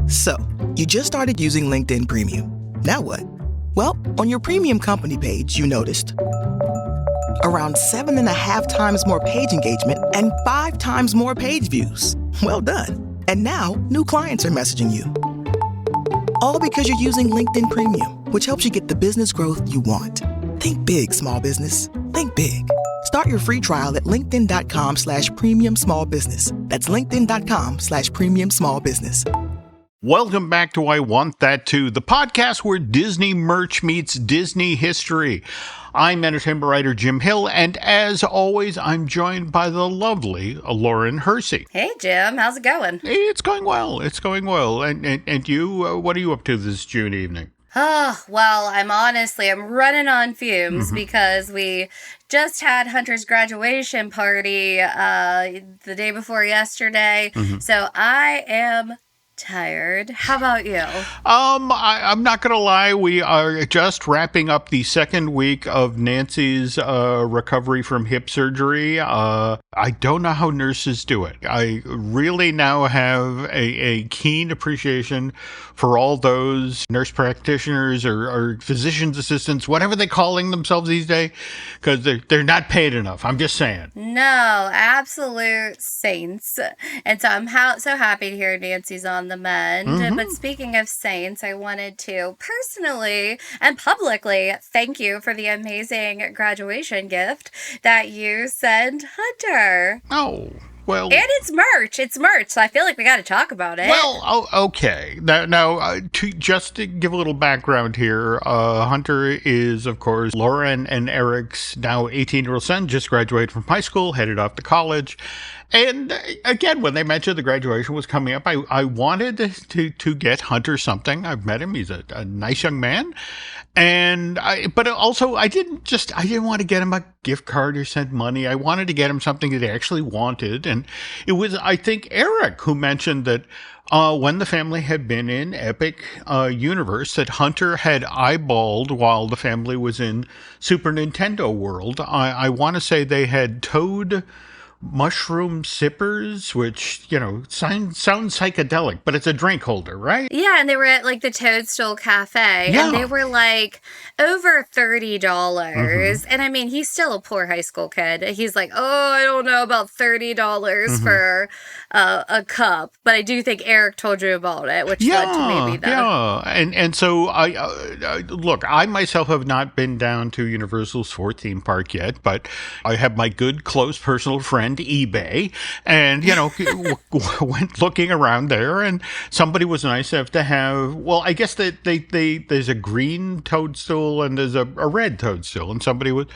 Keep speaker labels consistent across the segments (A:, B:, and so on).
A: So, you just started using LinkedIn Premium. Now what? Well, on your premium company page, you noticed around 7.5 times more page engagement and 5 times more page views. Well done. And now, new clients are messaging you. All because you're using LinkedIn Premium, which helps you get the business growth you want. Think big, small business. Think big. Start your free trial at linkedin.com/premium small business. That's linkedin.com/premium small business.
B: Welcome back to I Want That Too, the podcast where Disney merch meets Disney history. I'm entertainment writer Jim Hill, and as always, I'm joined by the lovely Lauren Hersey.
C: Hey, Jim. How's it going?
B: It's going well. It's going well. And you, what are you up to this June evening?
C: Oh, well, I'm running on fumes because we just had Hunter's graduation party the day before yesterday. So I am tired. How about you?
B: I'm not going to lie. We are just wrapping up the second week of Nancy's recovery from hip surgery. I don't know how nurses do it. I really now have a keen appreciation for all those nurse practitioners or physician's assistants, whatever they're calling themselves these days, because they're not paid enough. I'm just saying.
C: No, absolute saints. And so I'm so happy to hear Nancy's on the mend. But speaking of saints, I wanted to personally and publicly thank you for the amazing graduation gift that you sent Hunter.
B: Oh, well.
C: And it's merch, so I feel like we got to talk about it.
B: Well, okay. Now, just to give a little background here, Hunter is, of course, Lauren and Eric's now 18-year-old son, just graduated from high school, headed off to college. And again, when they mentioned the graduation was coming up, I wanted to get Hunter something. I've met him. He's a nice young man. But also I didn't want to get him a gift card or send money. I wanted to get him something that he actually wanted. And it was, I think, Eric who mentioned that when the family had been in Epic Universe, that Hunter had eyeballed while the family was in Super Nintendo World. I want to say they had Toad mushroom sippers, which, sounds psychedelic, but it's a drink holder, right?
C: Yeah, and they were at like the Toadstool Cafe, and they were like over $30. And I mean, he's still a poor high school kid. He's like, oh, I don't know about $30 for a cup, but I do think Eric told you about it, which led to maybe that.
B: Yeah, and so look, I myself have not been down to Universal's 4th theme park yet, but I have my good close personal friend eBay, and went looking around there, and somebody was nice enough to have, well, I guess that there's a green toadstool and there's a red toadstool, and somebody was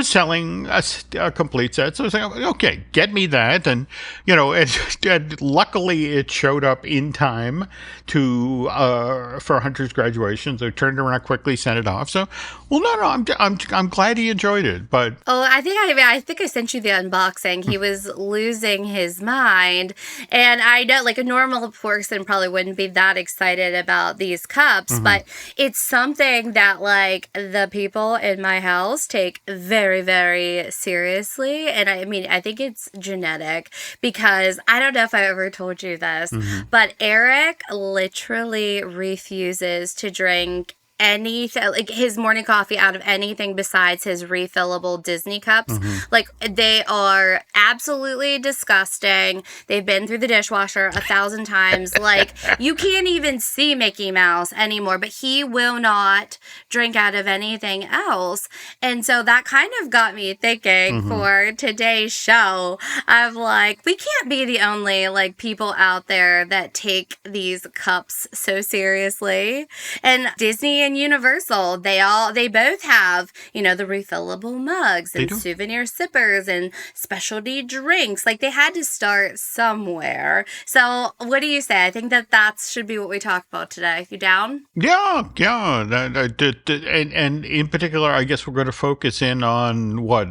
B: selling a complete set. So I was like, okay, get me that. And and luckily it showed up in time for Hunter's graduation. So I turned around quickly, sent it off. So, well, no, I'm glad he enjoyed it. But
C: I think I sent you the unboxing. He was losing his mind, and I know like a normal person probably wouldn't be that excited about these cups, but it's something that like the people in my house take very, very seriously. And I mean, I think it's genetic, because I don't know if I ever told you this, but Eric literally refuses to drink anything, like his morning coffee, out of anything besides his refillable Disney cups. Like, they are absolutely disgusting. They've been through the dishwasher 1,000 times. Like, you can't even see Mickey Mouse anymore, but he will not drink out of anything else. And so that kind of got me thinking for today's show. I'm like, we can't be the only like people out there that take these cups so seriously. And Disney and Universal, they both have, the refillable mugs and souvenir sippers and specialty drinks. Like, they had to start somewhere. So what do you say? I think that should be what we talk about today. You down?
B: Yeah. And in particular, I guess we're going to focus in on what?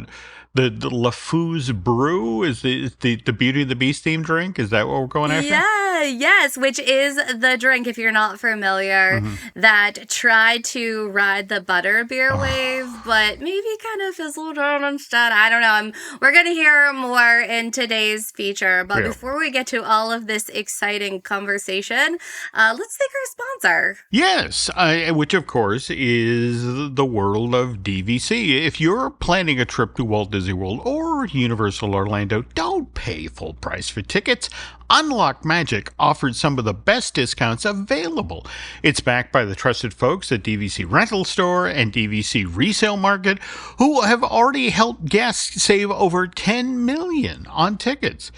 B: The LeFou's Brew is the Beauty and the Beast themed drink? Is that what we're going after?
C: Yeah, Yes, which is the drink, if you're not familiar, that tried to ride the butterbeer wave, but maybe kind of fizzled out instead. I don't know. We're going to hear more in today's feature, but before we get to all of this exciting conversation, let's thank our sponsor.
B: Yes, which of course is the world of DVC. If you're planning a trip to Walt Disney World or Universal Orlando, don't pay full price for tickets. Unlocked Magic offers some of the best discounts available. It's backed by the trusted folks at DVC Rental Store and DVC Resale Market, who have already helped guests save over $10 million on tickets.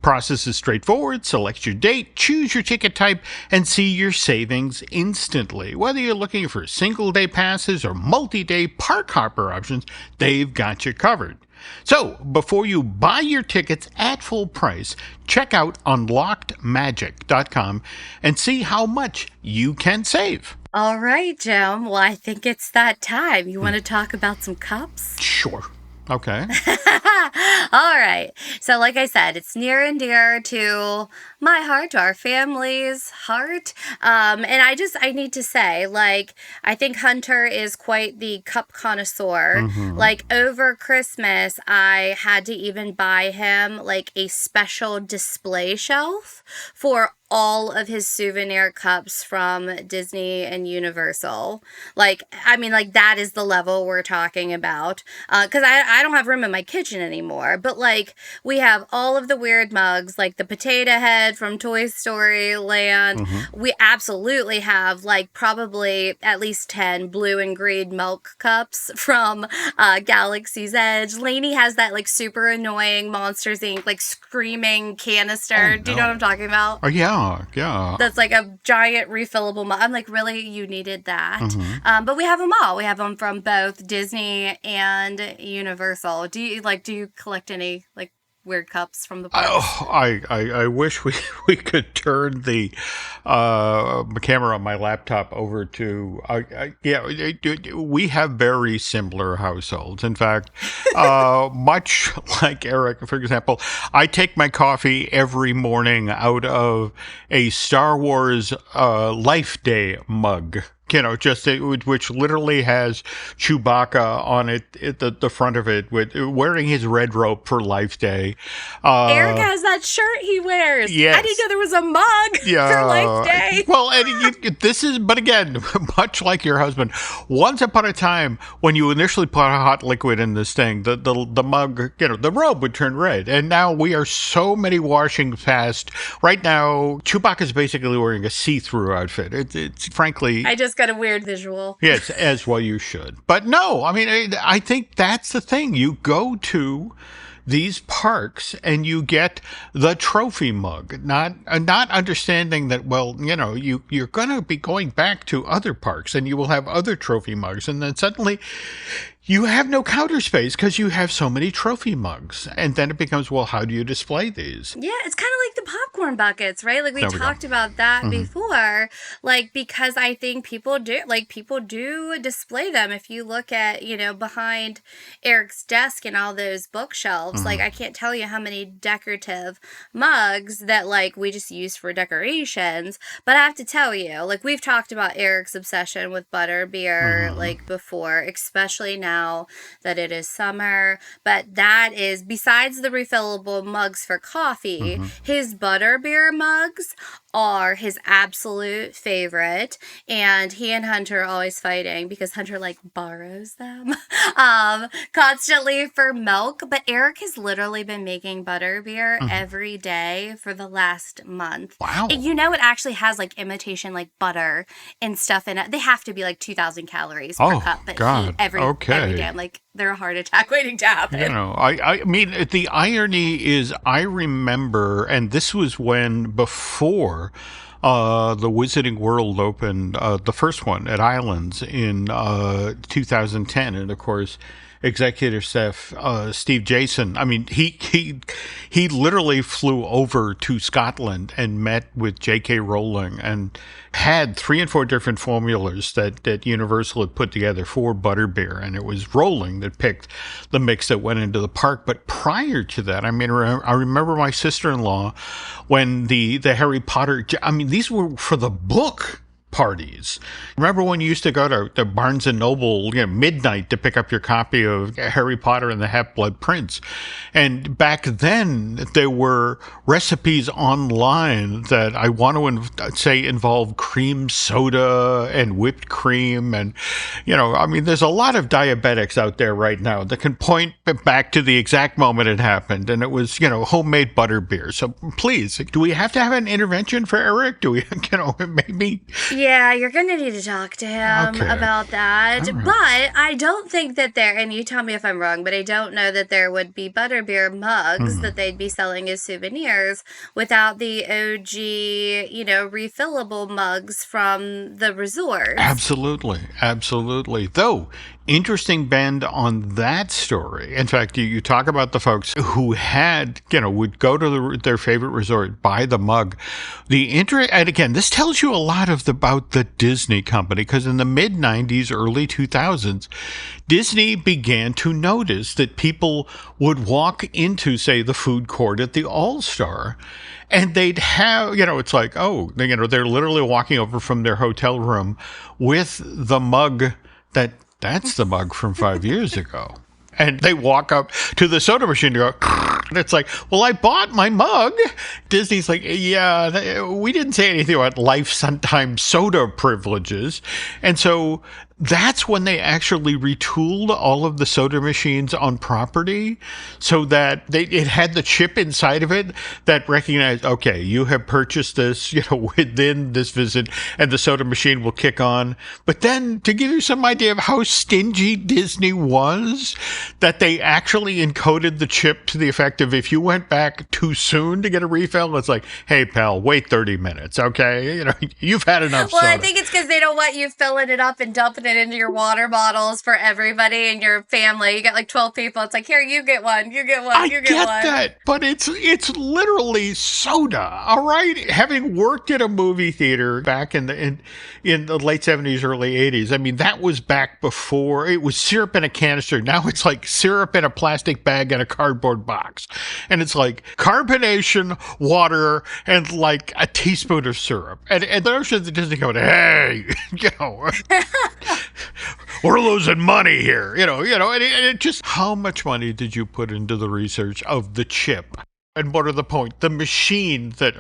B: Process is straightforward. Select your date, choose your ticket type, and see your savings instantly. Whether you're looking for single-day passes or multi-day park hopper options, they've got you covered. So, before you buy your tickets at full price, check out unlockedmagic.com and see how much you can save.
C: All right, Jim. Well, I think it's that time. You want to talk about some cups?
B: Sure. Okay.
C: All right. So like I said, it's near and dear to my heart, to our family's heart. And I need to say, like, I think Hunter is quite the cup connoisseur. Like, over Christmas, I had to even buy him, like, a special display shelf for all of his souvenir cups from Disney and Universal. Like, I mean, like, that is the level we're talking about. Because I don't have room in my kitchen anymore. But, like, we have all of the weird mugs, like the potato head from Toy Story Land. We absolutely have, like, probably at least 10 blue and green milk cups from Galaxy's Edge. Lainey has that, like, super annoying Monsters, Inc., like, screaming canister. Do you know what I'm talking about?
B: Oh, yeah.
C: That's like a giant refillable mug. I'm like, really? You needed that? But we have them all. We have them from both Disney and Universal. Do you collect any, like, weird cups from the parks?
B: Oh, I wish we could turn the camera on my laptop over to we have very similar households. In fact, much like Eric, for example, I take my coffee every morning out of a Star Wars Life Day mug. You know, which literally has Chewbacca on it at the front of it, wearing his red robe for Life Day.
C: Eric has that shirt he wears.
B: Yes.
C: I didn't know there was a mug for Life Day.
B: Well, and but again, much like your husband, once upon a time, when you initially put a hot liquid in this thing, the mug, the robe would turn red. And now we are so many washings past. Right now, Chewbacca's basically wearing a see-through outfit. It's frankly...
C: I just got a weird visual.
B: Yes, as well you should. But no, I mean, I think that's the thing. You go to these parks and you get the trophy mug, not understanding that, well, you're going to be going back to other parks and you will have other trophy mugs. And then suddenly you have no counter space because you have so many trophy mugs. And then it becomes, well, how do you display these?
C: Yeah, it's kind of like the popcorn buckets, right? Like we talked about that before. Like, because I think people do display them. If you look at, behind Eric's desk and all those bookshelves, like I can't tell you how many decorative mugs that like we just use for decorations. But I have to tell you, like we've talked about Eric's obsession with butterbeer like before, especially now that it is summer. But that is, besides the refillable mugs for coffee, his butterbeer mugs are his absolute favorite. And he and Hunter are always fighting because Hunter like borrows them constantly for milk. But Eric has literally been making butterbeer every day for the last month.
B: Wow.
C: It actually has like imitation like butter and stuff in it. They have to be like 2,000 calories per cup. But
B: God.
C: Every day. I'm like, they're a heart attack waiting to happen.
B: I mean, the irony is I remember, and this was before the Wizarding World opened, the first one at Islands in 2010. And of course, executive chef, Steve Jason. I mean, he literally flew over to Scotland and met with J.K. Rowling and had 3 and 4 different formulas that Universal had put together for butterbeer, and it was Rowling that picked the mix that went into the park. But prior to that, I mean, I remember my sister-in-law when the Harry Potter, I mean, these were for the book parties. Remember when you used to go to Barnes and Noble, midnight to pick up your copy of Harry Potter and the Half-Blood Prince? And back then, there were recipes online that I want to say involve cream soda and whipped cream. And, I mean, there's a lot of diabetics out there right now that can point back to the exact moment it happened. And it was, homemade butterbeer. So please, do we have to have an intervention for Eric? Do we, maybe...
C: Yeah, you're going to need to talk to him about that. Right. But I don't think that and you tell me if I'm wrong, but I don't know that there would be butterbeer mugs that they'd be selling as souvenirs without the OG, refillable mugs from the resort.
B: Absolutely. Absolutely. Though, interesting bend on that story. In fact, you talk about the folks who had, would go to their favorite resort, buy the mug. And again, this tells you a lot about the Disney company, because in the mid-90s, early 2000s, Disney began to notice that people would walk into, say, the food court at the All-Star, and they'd have, it's like, they're literally walking over from their hotel room with the mug that's the mug from 5 years ago. And they walk up to the soda machine to go, and it's like, well, I bought my mug. Disney's like, yeah, we didn't say anything about lifetime soda privileges. And so that's when they actually retooled all of the soda machines on property so that it had the chip inside of it that recognized, okay, you have purchased this, within this visit, and the soda machine will kick on. But then to give you some idea of how stingy Disney was, that they actually encoded the chip to the effect of if you went back too soon to get a refill, it's like, hey, pal, wait 30 minutes, okay? You've had enough soda.
C: Well, I think it's because they don't want you filling it up and dumping it into your water bottles for everybody in your family. You got like 12 people. It's like, here, you get one, you get one, you get one. I get
B: that, but it's literally soda, all right? Having worked at a movie theater back in the late 70s, early 80s, I mean, that was back before it was syrup in a canister. Now it's like syrup in a plastic bag in a cardboard box. And it's like carbonation, water, and like a teaspoon of syrup. And there's the Disney going, hey, we're losing money here, and it just, how much money did you put into the research of the chip? And what are the point? The machine that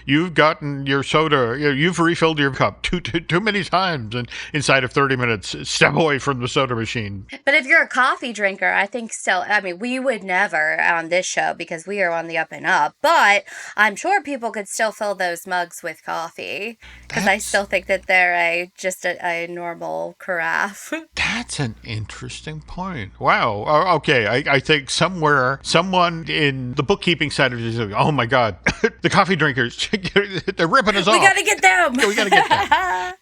B: you've gotten your soda, you've refilled your cup too many times, and inside of 30 minutes, step away from the soda machine.
C: But if you're a coffee drinker, I think still, I mean, we would never on this show because we are on the up and up. But I'm sure people could still fill those mugs with coffee because I still think that they're just a normal carafe.
B: That's an interesting point. Wow. Okay, I think someone in the bookkeeping side of it, oh my God, the coffee drinkers, they're ripping us off.
C: We got to get them.
B: Yeah, we got to get them.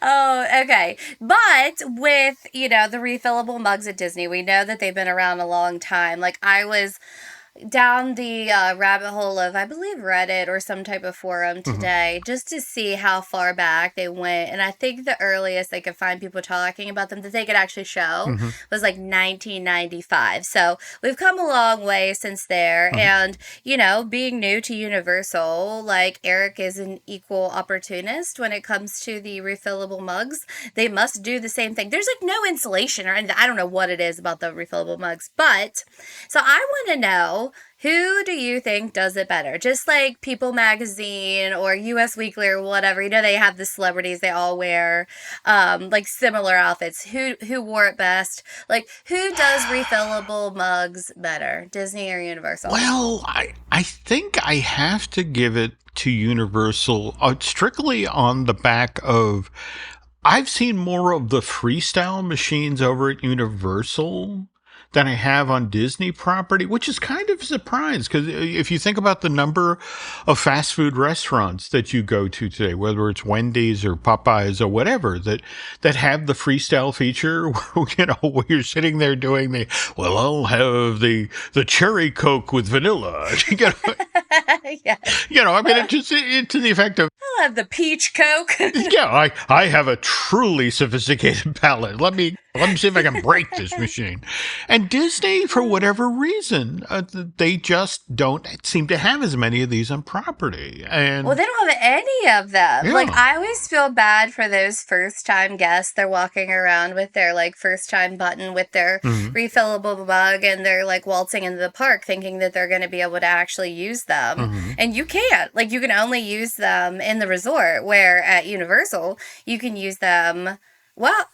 C: Oh, okay. But with, the refillable mugs at Disney, we know that they've been around a long time. Like I was down the rabbit hole of, I believe, Reddit or some type of forum today, just to see how far back they went. And I think the earliest they could find people talking about them that they could actually show was like 1995. So we've come a long way since there. And, being new to Universal, like Eric is an equal opportunist when it comes to the refillable mugs. They must do the same thing. There's like no insulation or anything. I don't know what it is about the refillable mugs. But, so I want to know, who do you think does it better? Just like People Magazine or US Weekly or whatever. They have the celebrities, they all wear like similar outfits. Who wore it best? Like, who does refillable mugs better? Disney or Universal?
B: Well, I think I have to give it to Universal strictly on the back of, I've seen more of the freestyle machines over at Universal than I have on Disney property, which is kind of a surprise because if you think about the number of fast food restaurants that you go to today, whether it's Wendy's or Popeyes or whatever, that have the freestyle feature, where you're sitting there doing well, I'll have the cherry Coke with vanilla.
C: Yeah.
B: I mean, it to the effect of,
C: I'll have the peach Coke.
B: yeah, I have a truly sophisticated palate. Let me see if I can break this machine. And Disney, for whatever reason, they just don't seem to have as many of these on property. And
C: well, they don't have any of them.
B: Yeah.
C: Like, I always feel bad for those first-time guests. They're walking around with their, like, first-time button with their refillable mug, and they're, like, waltzing into the park thinking that they're going to be able to actually use them. And you can't. Like, you can only use them in the resort, where at Universal, you can use them. Well,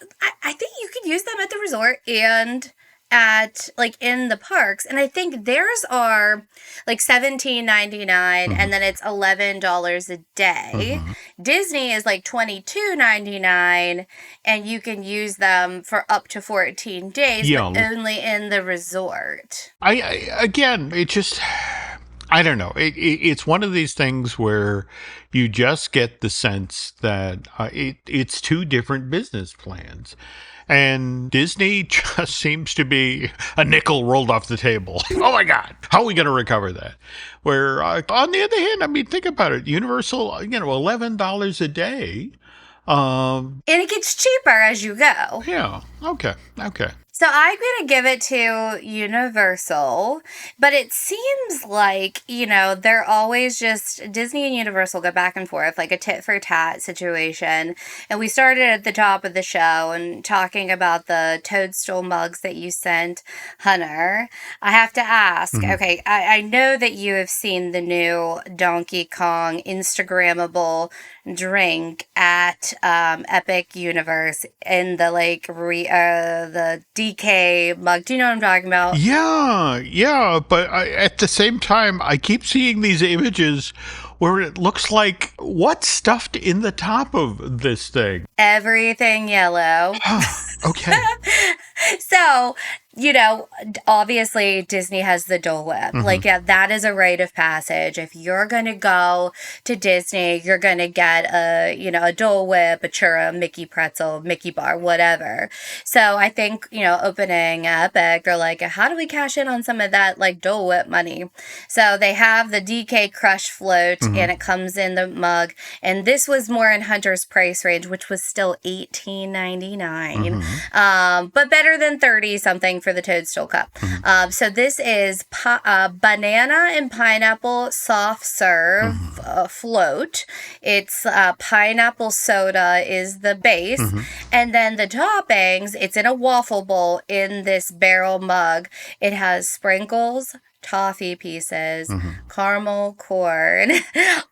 C: I think you could use them at the resort and at, like, in the parks. And I think theirs are, like, $17.99, and then it's $11 a day. Disney is, like, $22.99, and you can use them for up to 14 days, but only in the resort.
B: Again, it just... I don't know. It's one of these things where you just get the sense that it's two different business plans. And Disney just seems to be a nickel rolled off the table. Oh, my God. How are we going to recover that? Where, on the other hand, I mean, think about it. Universal, $11 a day.
C: And it gets cheaper as you go.
B: Yeah. Okay.
C: So I'm going to give it to Universal, but it seems like, they're always just, Disney and Universal go back and forth, like a tit for tat situation. And we started at the top of the show and talking about the toadstool mugs that you sent Hunter. I have to ask, okay, I know that you have seen the new Donkey Kong Instagrammable drink at Epic Universe in the the DK mug. Do you know what I'm talking about?
B: Yeah, but at the same time, I keep seeing these images where it looks like what's stuffed in the top of this thing?
C: Everything yellow.
B: Okay.
C: So, obviously Disney has the Dole Whip. Like, yeah, that is a rite of passage. If you're going to go to Disney, you're going to get a Dole Whip, a churro, Mickey pretzel, Mickey bar, whatever. So I think, opening Epic, they're like, how do we cash in on some of that, like, Dole Whip money? So they have the DK Crush float, and it comes in the mug. And this was more in Hunter's price range, which was still $18.99. But better than 30 something for the Toadstool Cup. So this is banana and pineapple soft serve float. It's pineapple soda is the base. And then the toppings, it's in a waffle bowl in this barrel mug. It has sprinkles, toffee pieces, caramel corn,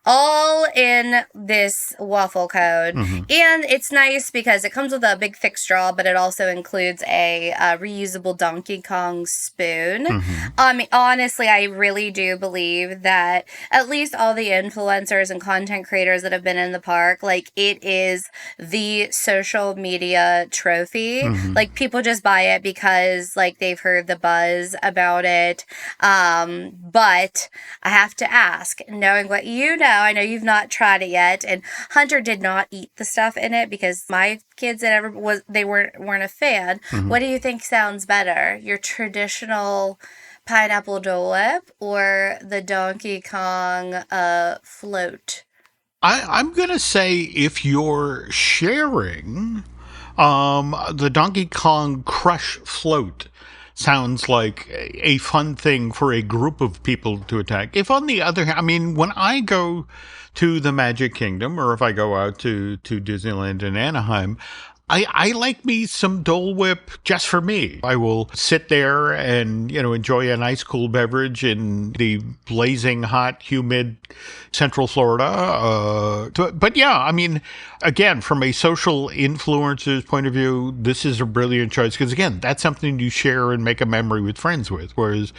C: all in this waffle cone. And it's nice because it comes with a big thick straw, but it also includes a reusable Donkey Kong spoon. Honestly, I really do believe that at least all the influencers and content creators that have been in the park, like, it is the social media trophy. Like, people just buy it because, like, they've heard the buzz about it. But I have to ask, knowing what you know, I know you've not tried it yet, and Hunter did not eat the stuff in it because my kids that weren't a fan. What do you think sounds better? Your traditional pineapple Dole Whip or the Donkey Kong float?
B: I'm going to say if you're sharing, the Donkey Kong Crush float sounds like a fun thing for a group of people to attack. If on the other hand, I mean, when I go to the Magic Kingdom or if I go out to Disneyland in Anaheim, I like me some Dole Whip just for me. I will sit there and, enjoy a nice cool beverage in the blazing hot, humid Central Florida. But yeah, I mean, again, from a social influencer's point of view, this is a brilliant choice because, again, that's something you share and make a memory with friends with, whereas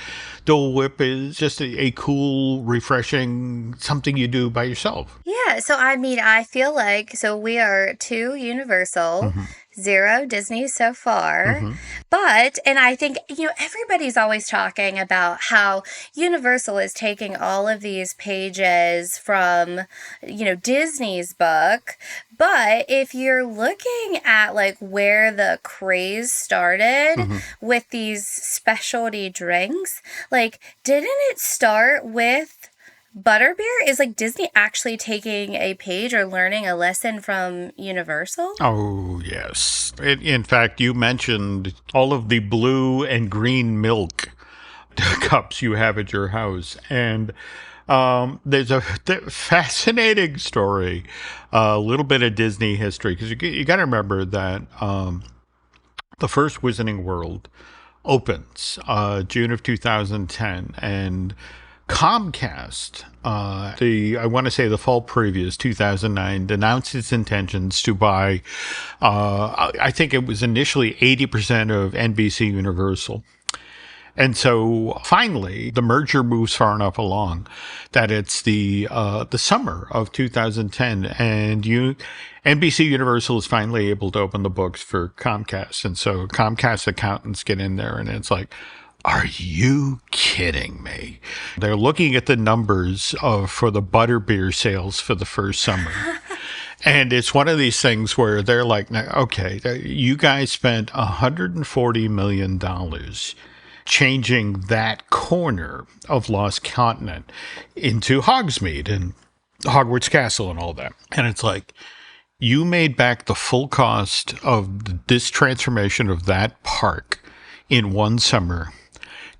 B: Dole Whip is just a cool, refreshing, something you do by yourself.
C: Yeah, so I mean, I feel like, so we are to Universal, Zero Disney so far.
B: Mm-hmm.
C: But, and I think, everybody's always talking about how Universal is taking all of these pages from, Disney's book. But if you're looking at like where the craze started
B: Mm-hmm.
C: with these specialty drinks, like, didn't it start with Butterbeer? Is like Disney actually taking a page or learning a lesson from Universal?
B: Oh, yes. In fact, you mentioned all of the blue and green milk cups you have at your house. And there's a fascinating story, a little bit of Disney history, because you got to remember that the first Wizarding World opens June of 2010, and Comcast, I want to say the fall previous 2009, announced its intentions to buy. I think it was initially 80% of NBC Universal. And so finally, the merger moves far enough along that it's the summer of 2010, and NBC Universal is finally able to open the books for Comcast, and so Comcast accountants get in there, and it's like, are you kidding me? They're looking at the numbers for the butterbeer sales for the first summer. And it's one of these things where they're like, okay, you guys spent $140 million changing that corner of Lost Continent into Hogsmeade and Hogwarts Castle and all that. And it's like, you made back the full cost of this transformation of that park in one summer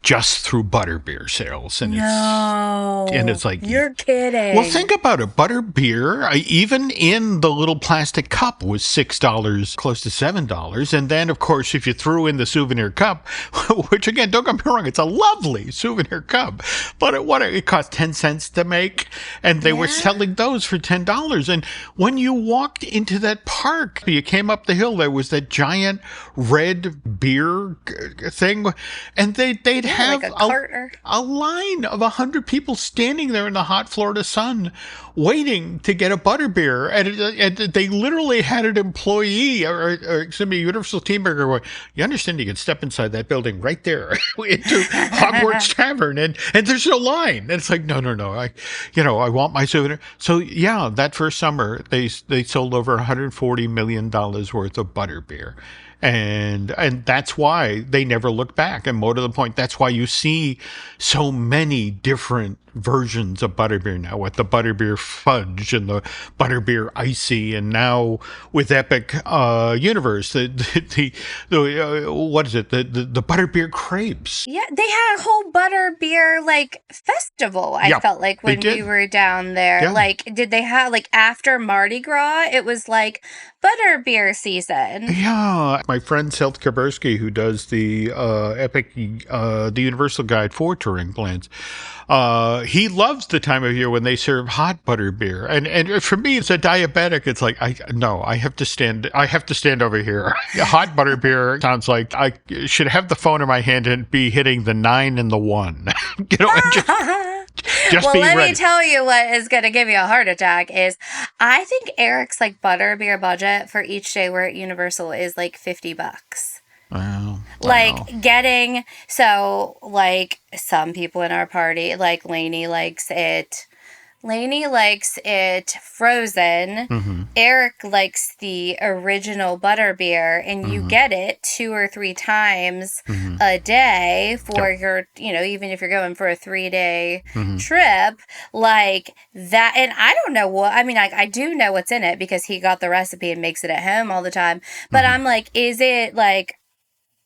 B: just through butterbeer sales. And it's like,
C: you're kidding.
B: Well, think about it. Butterbeer, even in the little plastic cup, was $6, close to $7. And then, of course, if you threw in the souvenir cup, which again, don't get me wrong, it's a lovely souvenir cup, but it cost 10 cents to make, and they were selling those for $10. And when you walked into that park, you came up the hill, there was that giant red beer thing, and they'd have
C: like
B: a line of 100 people standing there in the hot Florida sun waiting to get a butterbeer. And they literally had an employee or some Universal team member going, you understand you can step inside that building right there into Hogwarts Tavern and there's no line. And it's like, no. I want my souvenir. So yeah, that first summer they sold over $140 million worth of butterbeer. And that's why they never look back. And more to the point, that's why you see so many different versions of butterbeer now, with the butterbeer fudge and the butterbeer icy, and now with Epic Universe, the what is it, the butterbeer crepes.
C: Yeah, they had a whole butterbeer like festival. I felt like when we were down there.
B: Yeah.
C: Like, did they have like after Mardi Gras? It was like butterbeer season.
B: Yeah, my friend Seth Kabersky, who does the Epic, the Universal Guide for touring plans. He loves the time of year when they serve hot butterbeer, and for me, as a diabetic, it's like I have to stand over here. Hot butterbeer sounds like I should have the phone in my hand and be hitting the 9 and the 1. Just
C: well,
B: be
C: let
B: ready.
C: me tell you what is going to give you a heart attack is I think Eric's like butterbeer budget for each day we're at Universal is like $50.
B: Wow.
C: Like getting, so like some people in our party, like Lainey likes it frozen.
B: Mm-hmm.
C: Eric likes the original butterbeer, and you get it 2 or 3 times a day for your, even if you're going for a 3-day trip, like that. And I don't know I do know what's in it because he got the recipe and makes it at home all the time. But I'm like, is it like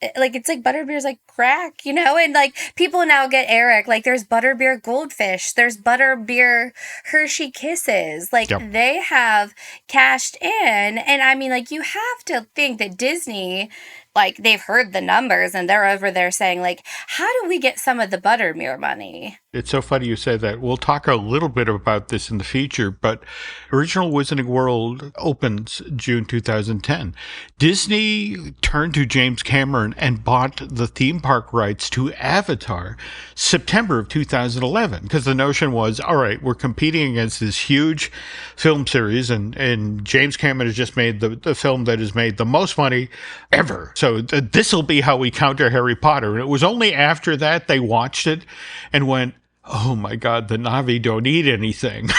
C: it's like butterbeer's like crack, and like people now get Eric, like there's butterbeer goldfish, there's butterbeer Hershey Kisses, like they have cashed in. And I mean, like, you have to think that Disney, like, they've heard the numbers and they're over there saying like, how do we get some of the butterbeer money?
B: It's so funny you say that. We'll talk a little bit about this in the future, but original Wizarding World opens June 2010. Disney turned to James Cameron and bought the theme park rights to Avatar September of 2011, because the notion was, all right, we're competing against this huge film series, and James Cameron has just made the film that has made the most money ever. So this will be how we counter Harry Potter. And it was only after that they watched it and went, oh my God, the Na'vi don't eat anything.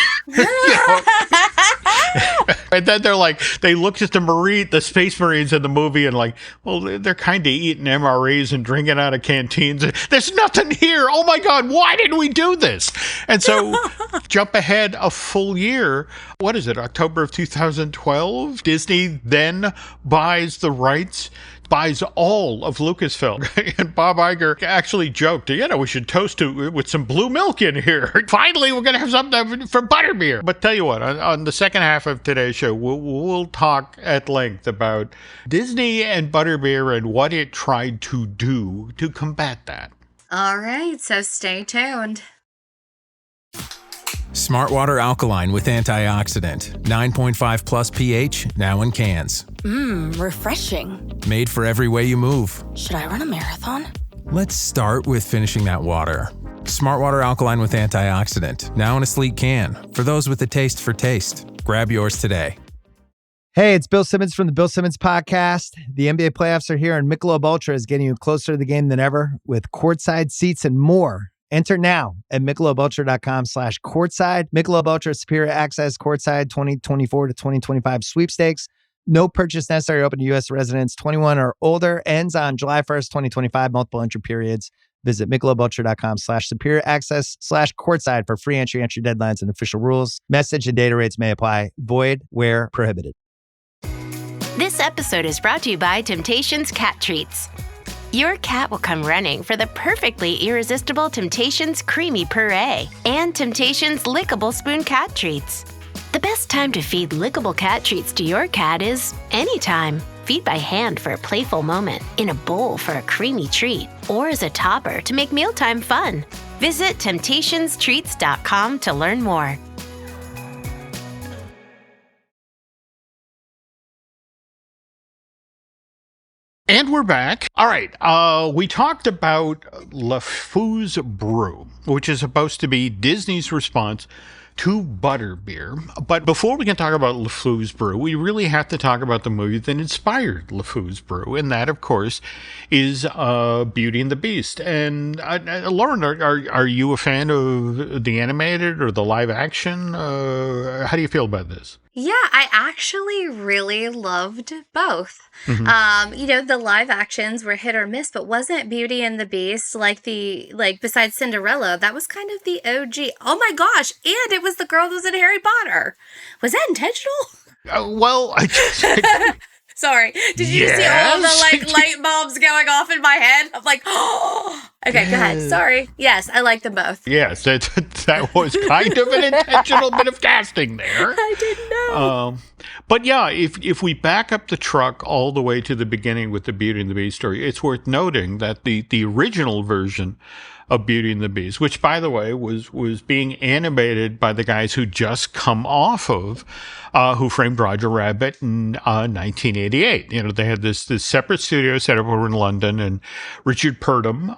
B: And then they looked at the Space Marines in the movie and well, they're kind of eating MREs and drinking out of canteens. There's nothing here. Oh my God, why did we do this? And so jump ahead a full year. What is it, October of 2012? Disney then buys the rights, buys all of Lucasfilm. And Bob Iger actually joked, we should toast it with some blue milk in here. Finally, we're going to have something for butterbeer. But tell you what, on the second half of today's show, we'll talk at length about Disney and butterbeer and what it tried to do to combat that.
C: All right, so stay tuned.
D: Smart Water Alkaline with antioxidant. 9.5 plus pH, now in cans.
E: Refreshing.
D: Made for every way you move.
E: Should I run a marathon?
D: Let's start with finishing that water. Smart Water Alkaline with antioxidant, now in a sleek can. For those with a taste for taste. Grab yours today.
F: Hey, it's Bill Simmons from the Bill Simmons Podcast. The NBA playoffs are here, and Michelob Ultra is getting you closer to the game than ever with courtside seats and more. Enter now at MichelobUltra.com/courtside. Michelob Ultra Superior Access Courtside 2024 to 2025 sweepstakes. No purchase necessary. Open to U.S. residents 21 or older. Ends on July 1st, 2025. Multiple entry periods. Visit MichelobUltra.com/superior access/courtside for free entry deadlines, and official rules. Message and data rates may apply. Void where prohibited.
G: This episode is brought to you by Temptations Cat Treats. Your cat will come running for the perfectly irresistible Temptations Creamy Puree and Temptations Lickable Spoon Cat Treats. The best time to feed lickable cat treats to your cat is anytime. Feed by hand for a playful moment, in a bowl for a creamy treat, or as a topper to make mealtime fun. Visit TemptationsTreats.com to learn more.
B: And we're back. All right. We talked about LeFou's Brew, which is supposed to be Disney's response to butterbeer. But before we can talk about LeFou's Brew, we really have to talk about the movie that inspired LeFou's Brew. And that, of course, is Beauty and the Beast. And Lauren, are you a fan of the animated or the live action? How do you feel about this?
C: Yeah, I actually really loved both. The live actions were hit or miss, but wasn't Beauty and the Beast besides Cinderella, that was kind of the OG. Oh my gosh, and it was the girl that was in Harry Potter. Was that intentional? Sorry. Did you see all the light bulbs going off in my head? I'm like, oh. Okay, go ahead. Sorry. Yes, I like them both.
B: Yes, that was kind of an intentional bit of casting there.
C: I didn't know.
B: But yeah, if we back up the truck all the way to the beginning with the Beauty and the Beast story, it's worth noting that the original version of Beauty and the Beast, which, by the way, was being animated by the guys who just come off of Who Framed Roger Rabbit in 1988. They had this separate studio set up over in London, and Richard Purdom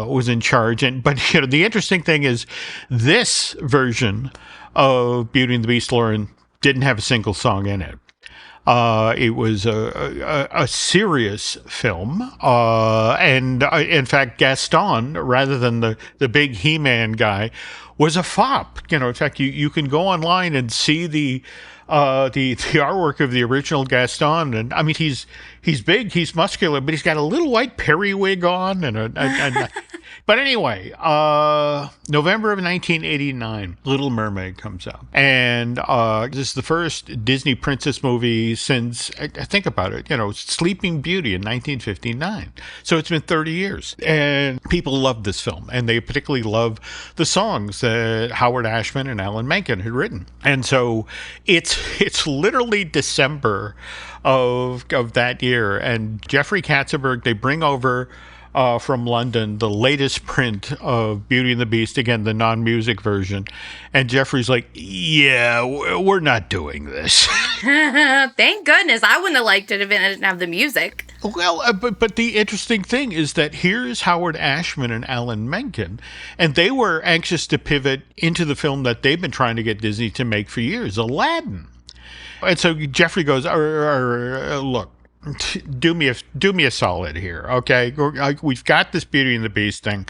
B: was in charge. But the interesting thing is this version of Beauty and the Beast, Lauren, didn't have a single song in it. It was a serious film, and in fact, Gaston, rather than the big He-Man guy, was a fop. In fact, you can go online and see the artwork of the original Gaston, and I mean he's big, he's muscular, but he's got a little white periwig on, and but anyway, November of 1989, Little Mermaid comes out, and this is the first Disney princess movie since, I think about it, Sleeping Beauty in 1959. So it's been 30 years, and people love this film, and they particularly love the songs that Howard Ashman and Alan Menken had written, and so it's literally December of that year, and Jeffrey Katzenberg, they bring over from London, the latest print of Beauty and the Beast, again, the non-music version. And Jeffrey's like, yeah, we're not doing this.
C: Thank goodness. I wouldn't have liked it if it didn't have the music.
B: Well, but the interesting thing is that here's Howard Ashman and Alan Menken, and they were anxious to pivot into the film that they've been trying to get Disney to make for years, Aladdin. And so Jeffrey goes, look, do me a solid here, okay? We've got this Beauty and the Beast thing.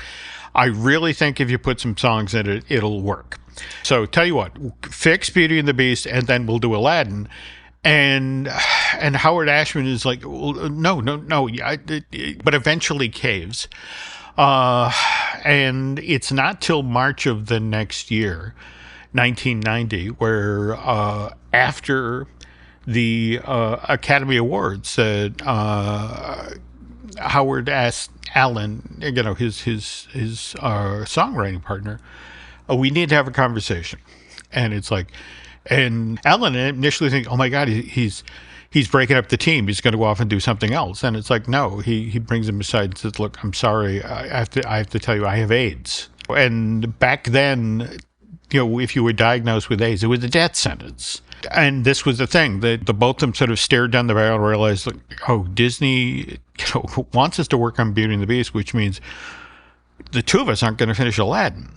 B: I really think if you put some songs in it, it'll work. So tell you what, fix Beauty and the Beast, and then we'll do Aladdin. And Howard Ashman is like, well, no, but eventually caves. And it's not till March of the next year, 1990, where after the Academy Awards, that Howard asked Alan, his songwriting partner, we need to have a conversation. And it's like, and Alan initially thinks, oh my God, he's breaking up the team. He's going to go off and do something else. And it's like, no, he brings him aside and says, look, I'm sorry. I have to tell you, I have AIDS. And back then, if you were diagnosed with AIDS, it was a death sentence. And this was the thing that the both of them sort of stared down the barrel and realized, like, oh, Disney wants us to work on Beauty and the Beast, which means the two of us aren't going to finish Aladdin.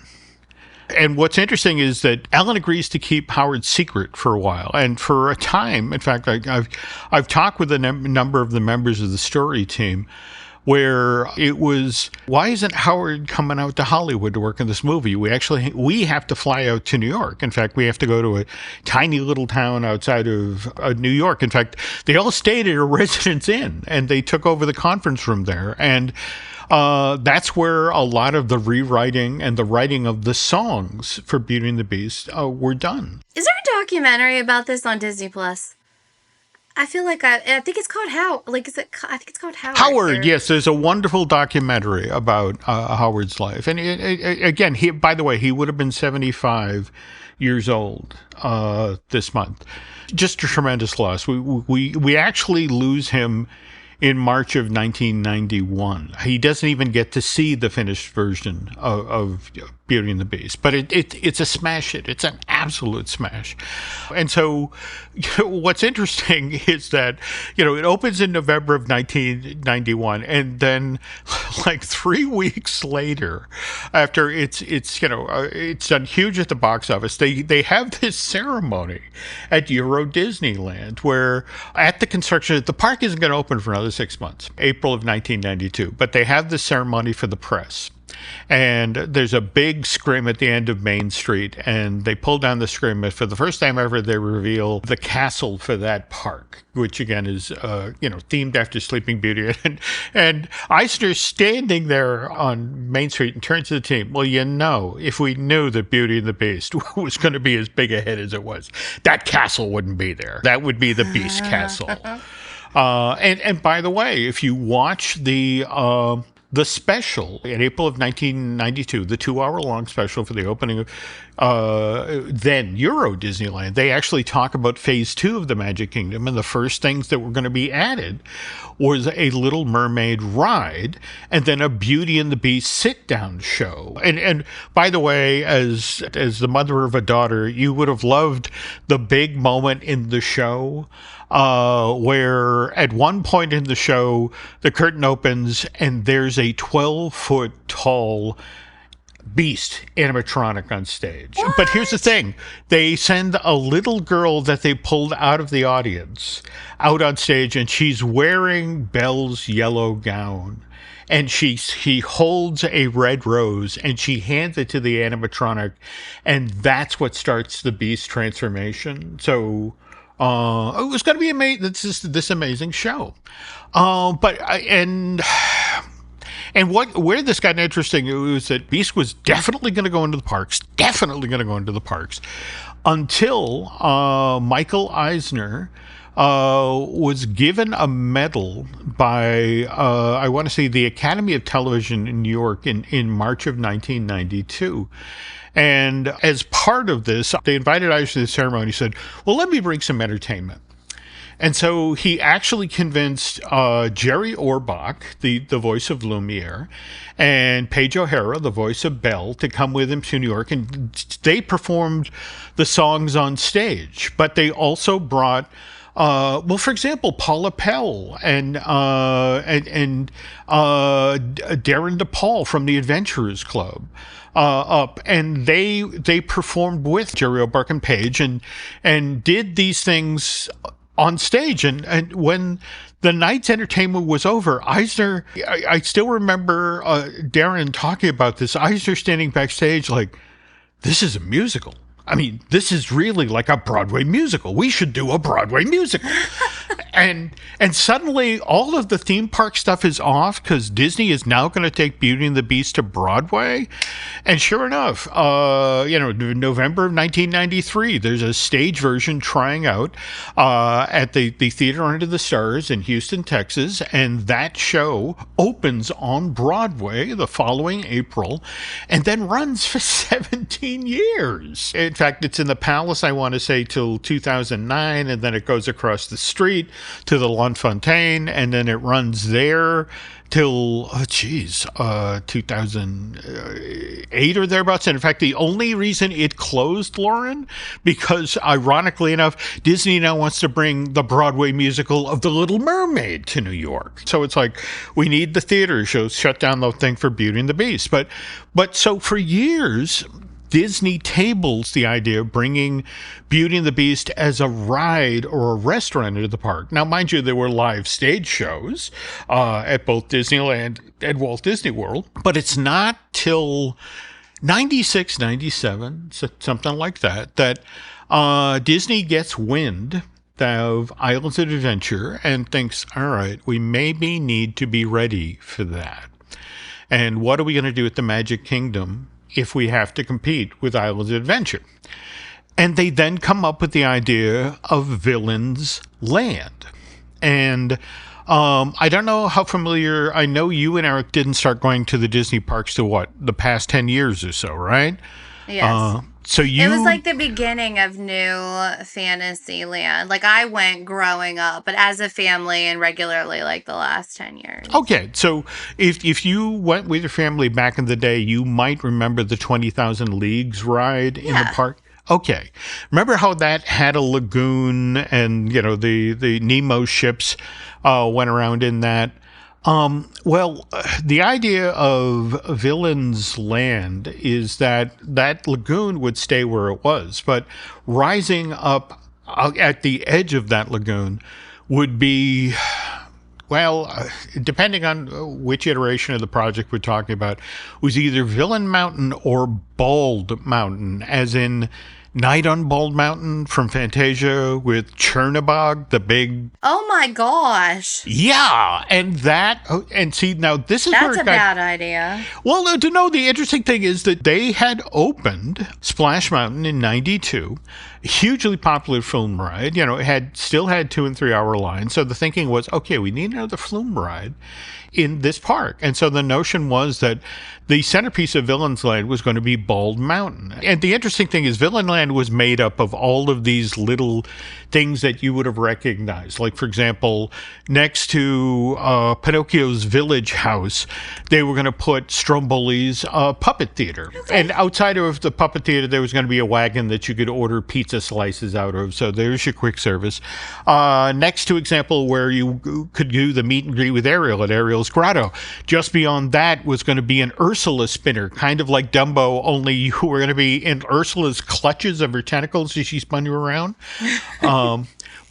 B: And what's interesting is that Alan agrees to keep Howard's secret for a while. And for a time, in fact, I've talked with a number of the members of the story team where it was, why isn't Howard coming out to Hollywood to work in this movie? We have to fly out to New York. In fact, we have to go to a tiny little town outside of New York. In fact, they all stayed at a Residence Inn, and they took over the conference room there. And that's where a lot of the rewriting and the writing of the songs for Beauty and the Beast were done.
C: Is there a documentary about this on Disney Plus? I feel like I think it's called I think it's called Howard.
B: Howard, yes. There's a wonderful documentary about Howard's life. And again, by the way, he would have been 75 years old this month. Just a tremendous loss. We actually lose him in March of 1991. He doesn't even get to see the finished version of Beauty and the Beast, but it's a smash hit. It's an absolute smash. And so what's interesting is that, it opens in November of 1991, and then like 3 weeks later, after it's done huge at the box office, they have this ceremony at Euro Disneyland where at the construction, the park isn't going to open for another 6 months, April of 1992, but they have the ceremony for the press. And there's a big scrim at the end of Main Street, and they pull down the scrim. And for the first time ever, they reveal the castle for that park, which again is, themed after Sleeping Beauty. And Eisner's standing there on Main Street and turns to the team. Well, if we knew that Beauty and the Beast was going to be as big a hit as it was, that castle wouldn't be there. That would be the Beast Castle. And by the way, if you watch the special in April of 1992, the 2-hour-long special for the opening of then Euro Disneyland, they actually talk about Phase 2 of the Magic Kingdom, and the first things that were going to be added was a Little Mermaid ride and then a Beauty and the Beast sit-down show. And by the way, as the mother of a daughter, you would have loved the big moment in the show where at one point in the show, the curtain opens and there's a 12-foot tall Beast animatronic on stage. What? But here's the thing. They send a little girl that they pulled out of the audience out on stage, and she's wearing Belle's yellow gown. And he holds a red rose, and she hands it to the animatronic, and that's what starts the Beast transformation. So it was going to be amazing. This amazing show. And where this got interesting was that Beast was definitely going to go into the parks, until Michael Eisner was given a medal by, I want to say, the Academy of Television in New York in March of 1992. And as part of this, they invited Eisner to the ceremony and said, well, let me bring some entertainment. And so he actually convinced Jerry Orbach, the voice of Lumiere, and Paige O'Hara, the voice of Belle, to come with him to New York. And they performed the songs on stage. But they also brought, for example, Paula Pell and Darren DePaul from the Adventurers Club. Up, and they performed with Jerry Orbach and Paige and did these things on stage. And when the night's entertainment was over, Eisner, I still remember Darren talking about this. Eisner standing backstage like, this is a musical. I mean, this is really like a Broadway musical. We should do a Broadway musical. And suddenly all of the theme park stuff is off because Disney is now going to take Beauty and the Beast to Broadway. And sure enough, November of 1993, there's a stage version trying out at the Theater Under the Stars in Houston, Texas. And that show opens on Broadway the following April and then runs for 17 years. In fact, it's in the Palace, I want to say, till 2009, and then it goes across the street to the L'Enfontaine, and then it runs there till 2008 or thereabouts. And in fact, the only reason it closed, Lauren, because ironically enough, Disney now wants to bring the Broadway musical of The Little Mermaid to New York. So it's like, we need the theater shows, shut down the thing for Beauty and the Beast. But so for years, Disney tables the idea of bringing Beauty and the Beast as a ride or a restaurant into the park. Now, mind you, there were live stage shows at both Disneyland and Walt Disney World, but it's not till 96, 97, something like that, that Disney gets wind of Islands of Adventure and thinks, all right, we maybe need to be ready for that. And what are we going to do at the Magic Kingdom if we have to compete with Islands of Adventure? And they then come up with the idea of Villain's Land. And I don't know how familiar, I know you and Eric didn't start going to the Disney parks to the past 10 years or so, right?
C: Yes.
B: It
C: was like the beginning of New Fantasyland. Like, I went growing up, but as a family and regularly, like, the last 10 years.
B: Okay, so if you went with your family back in the day, you might remember the 20,000 Leagues ride in the park. Okay. Remember how that had a lagoon and, the Nemo ships went around in that? The idea of Villain's Land is that lagoon would stay where it was, but rising up at the edge of that lagoon would be, depending on which iteration of the project we're talking about, was either Villain Mountain or Bald Mountain, as in Night on Bald Mountain from Fantasia with Chernabog, the big...
C: Oh my gosh.
B: Yeah, and see, now this is where
C: that's a bad idea.
B: Well, no, the interesting thing is that they had opened Splash Mountain in 92, hugely popular flume ride. It still had 2 and 3 hour lines. So the thinking was, okay, we need another flume ride in this park. And so the notion was that the centerpiece of Villain's Land was going to be Bald Mountain. And the interesting thing is Villain Land was made up of all of these little things that you would have recognized. Like, for example, next to Pinocchio's village house, they were going to put Stromboli's puppet theater. Okay. And outside of the puppet theater, there was going to be a wagon that you could order pizza slices out of. So there's your quick service. Next to example where you could do the meet and greet with Ariel at Ariel's Grotto. Just beyond that was going to be an Ursula spinner, kind of like Dumbo, only you were going to be in Ursula's clutches of her tentacles as she spun you around.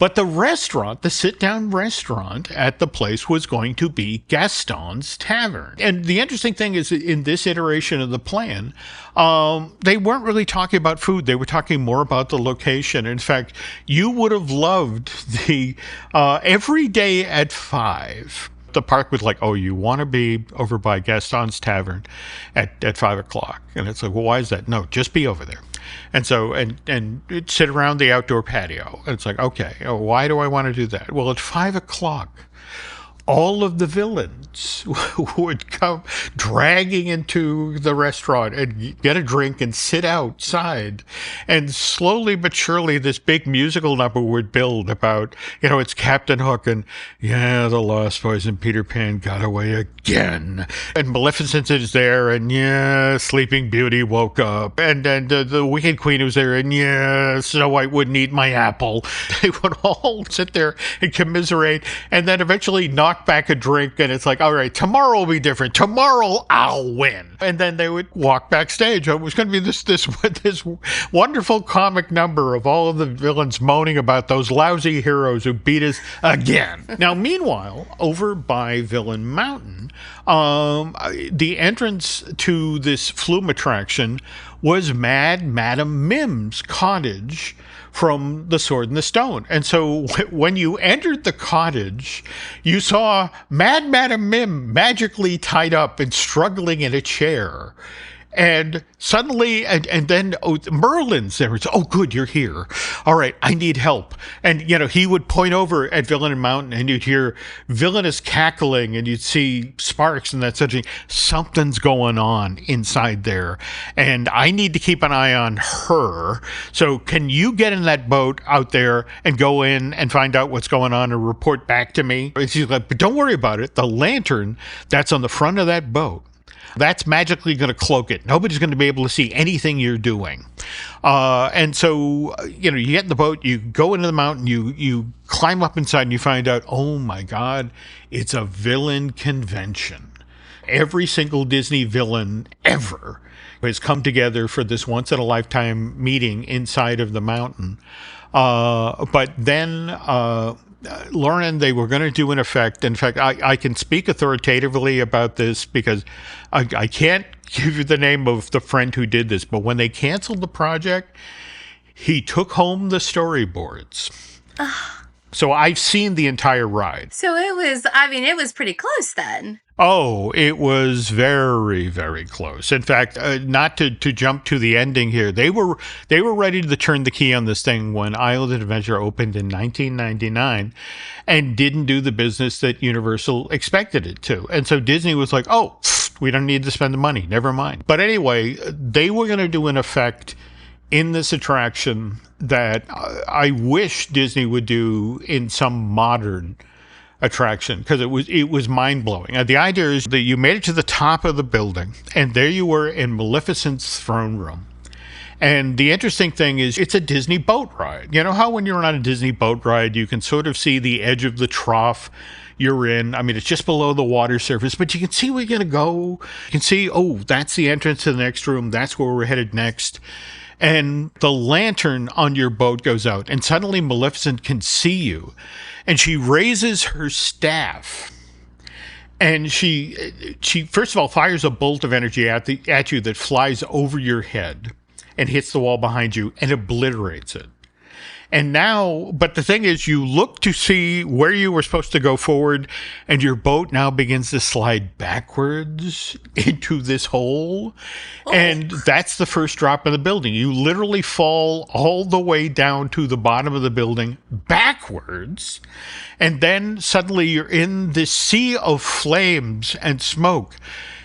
B: But the restaurant, the sit-down restaurant at the place was going to be Gaston's Tavern. And the interesting thing is in this iteration of the plan, they weren't really talking about food. They were talking more about the location. In fact, you would have loved the every day at 5. The park was like, oh, you want to be over by Gaston's Tavern at 5 o'clock. And it's like, well, why is that? No, just be over there. And so, and sit around the outdoor patio. And it's like, okay, why do I want to do that? Well, at 5 o'clock, all of the villains would come dragging into the restaurant and get a drink and sit outside. And slowly but surely, this big musical number would build about, it's Captain Hook and, the Lost Boys and Peter Pan got away again. And Maleficent is there and, Sleeping Beauty woke up. And then the Wicked Queen was there and, Snow White wouldn't eat my apple. They would all sit there and commiserate and then eventually knock back a drink, and it's like, all right, tomorrow will be different. Tomorrow I'll win. And then they would walk backstage. It was going to be this wonderful comic number of all of the villains moaning about those lousy heroes who beat us again. Now, meanwhile, over by Villain Mountain, the entrance to this flume attraction was Mad Madam Mim's cottage from The Sword and the Stone. And so when you entered the cottage, you saw Mad Madam Mim magically tied up and struggling in a chair. And suddenly, and then Merlin's there. It's, good, you're here. All right, I need help. And, he would point over at Villain Mountain and you'd hear villainous cackling and you'd see sparks and that sort of thing. Something's going on inside there. And I need to keep an eye on her. So can you get in that boat out there and go in and find out what's going on and report back to me? And she's like, but don't worry about it. The lantern that's on the front of that boat, that's magically going to cloak it. Nobody's going to be able to see anything you're doing. And so, you get in the boat, you go into the mountain, you climb up inside and you find out, oh my God, it's a villain convention. Every single Disney villain ever has come together for this once-in-a-lifetime meeting inside of the mountain. But then Lauren, they were going to do an effect. In fact, I can speak authoritatively about this because I can't give you the name of the friend who did this, but when they canceled the project, he took home the storyboards. So I've seen the entire ride.
C: So it was pretty close then.
B: Oh, it was very, very close. In fact, not to jump to the ending here, they were ready to turn the key on this thing when Island of Adventure opened in 1999 and didn't do the business that Universal expected it to. And so Disney was like, oh, we don't need to spend the money. Never mind. But anyway, they were going to do an effect in this attraction that I wish Disney would do in some modern attraction, because it was mind-blowing. The idea is that you made it to the top of the building, and there you were in Maleficent's throne room. And the interesting thing is it's a Disney boat ride. You know how when you're on a Disney boat ride, you can sort of see the edge of the trough you're in. I mean, it's just below the water surface, but you can see where you're going to go. You can see, that's the entrance to the next room. That's where we're headed next. And the lantern on your boat goes out, and suddenly Maleficent can see you. And she raises her staff, and she first of all fires a bolt of energy at you that flies over your head and hits the wall behind you and obliterates it. And now, but the thing is, you look to see where you were supposed to go forward, and your boat now begins to slide backwards into this hole. Oh. And that's the first drop in the building. You literally fall all the way down to the bottom of the building backwards. And then suddenly you're in this sea of flames and smoke.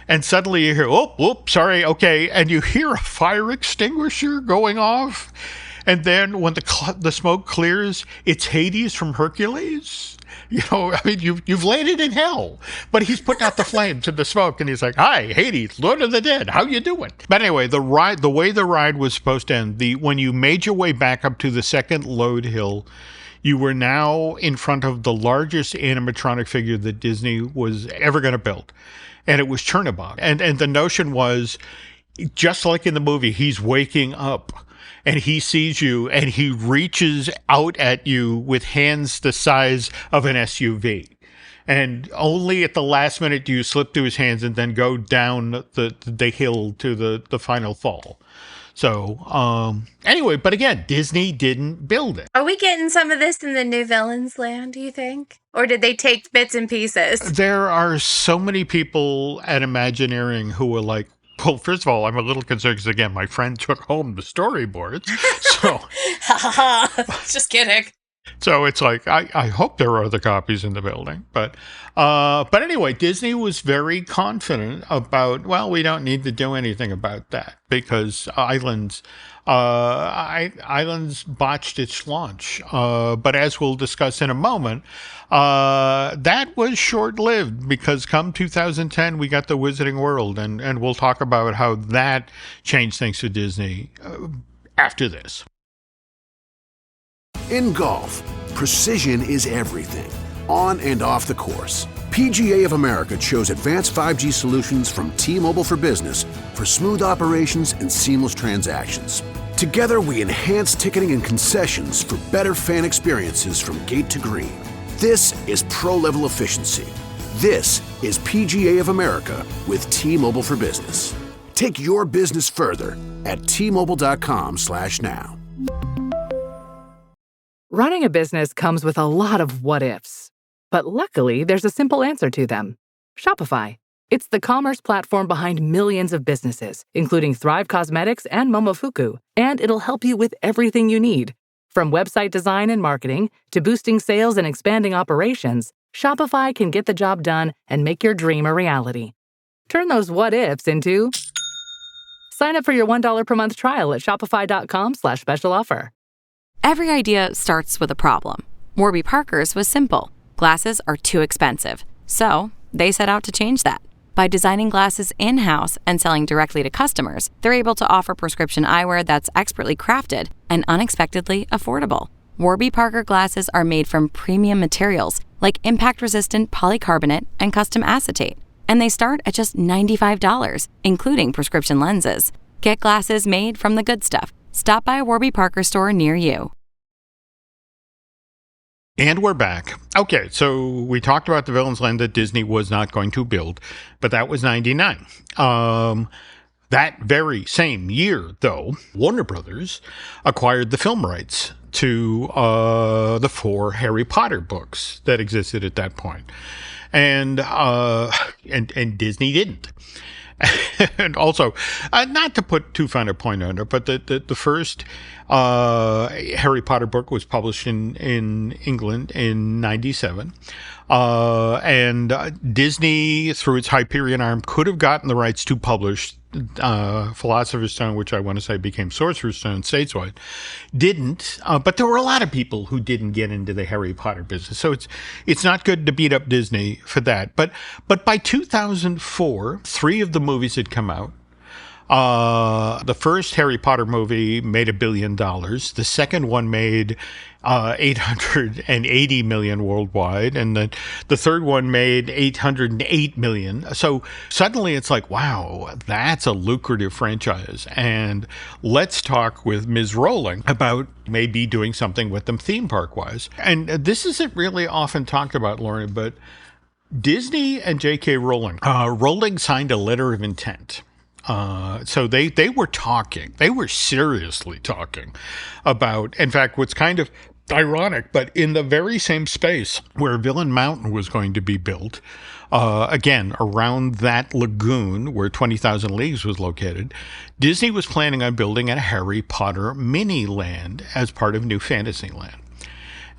B: And suddenly you hear, sorry, okay. And you hear a fire extinguisher going off. And then when the smoke clears, it's Hades from Hercules. You've landed in hell. But he's putting out the flames and the smoke, and he's like, "Hi, Hades, Lord of the Dead, how you doing?" But anyway, the way the ride was supposed to end, when you made your way back up to the second load hill, you were now in front of the largest animatronic figure that Disney was ever going to build. And it was Chernobog. And the notion was, just like in the movie, he's waking up. And he sees you, and he reaches out at you with hands the size of an SUV. And only at the last minute do you slip through his hands and then go down the hill to the final fall. So, anyway, but again, Disney didn't build it.
C: Are we getting some of this in the New Villains land, do you think? Or did they take bits and pieces?
B: There are so many people at Imagineering who are like, well, first of all, I'm a little concerned because, again, my friend took home the storyboards. So,
C: just kidding.
B: So it's like, I hope there are other copies in the building. But anyway, Disney was very confident about, well, we don't need to do anything about that because Islands botched its launch. But as we'll discuss in a moment, that was short-lived because come 2010, we got the Wizarding World. And we'll talk about how that changed things for Disney after this.
H: In golf, precision is everything, on and off the course. PGA of America chose advanced 5G solutions from T-Mobile for Business for smooth operations and seamless transactions. Together, we enhance ticketing and concessions for better fan experiences from gate to green. This is pro-level efficiency. This is PGA of America with T-Mobile for Business. Take your business further at T-Mobile.com/now.
I: Running a business comes with a lot of what-ifs. But luckily, there's a simple answer to them. Shopify. It's the commerce platform behind millions of businesses, including Thrive Cosmetics and Momofuku, and it'll help you with everything you need. From website design and marketing to boosting sales and expanding operations, Shopify can get the job done and make your dream a reality. Turn those what-ifs into... Sign up for your $1 per month trial at shopify.com/special offer.
J: Every idea starts with a problem. Warby Parker's was simple. Glasses are too expensive. So they set out to change that. By designing glasses in-house and selling directly to customers, they're able to offer prescription eyewear that's expertly crafted and unexpectedly affordable. Warby Parker glasses are made from premium materials like impact-resistant polycarbonate and custom acetate. And they start at just $95, including prescription lenses. Get glasses made from the good stuff. Stop by a Warby Parker store near you.
B: And we're back. Okay, so we talked about the Villain's Land that Disney was not going to build, but that was 99. That very same year, though, Warner Brothers acquired the film rights to the 4 Harry Potter books that existed at that point. And Disney didn't. And also, not to put too fine a point on it, but the first Harry Potter book was published in England in 97. And Disney, through its Hyperion arm, could have gotten the rights to publish Philosopher's Stone, which I want to say became Sorcerer's Stone stateswide. Didn't, but there were a lot of people who didn't get into the Harry Potter business. So it's not good to beat up Disney for that. But by 2004, 3 of the movies had come out. The first Harry Potter movie made $1 billion. The second one made $880 million worldwide, and the third one made $808 million. So suddenly it's like, wow, that's a lucrative franchise. And let's talk with Ms. Rowling about maybe doing something with them theme park wise. And this isn't really often talked about, Lauren, but Disney and J.K. Rowling, Rowling signed a letter of intent. So they were talking, they were seriously talking about, in fact, what's kind of ironic, but in the very same space where Villain Mountain was going to be built, again, around that lagoon where 20,000 Leagues was located, Disney was planning on building a Harry Potter mini land as part of New Fantasyland.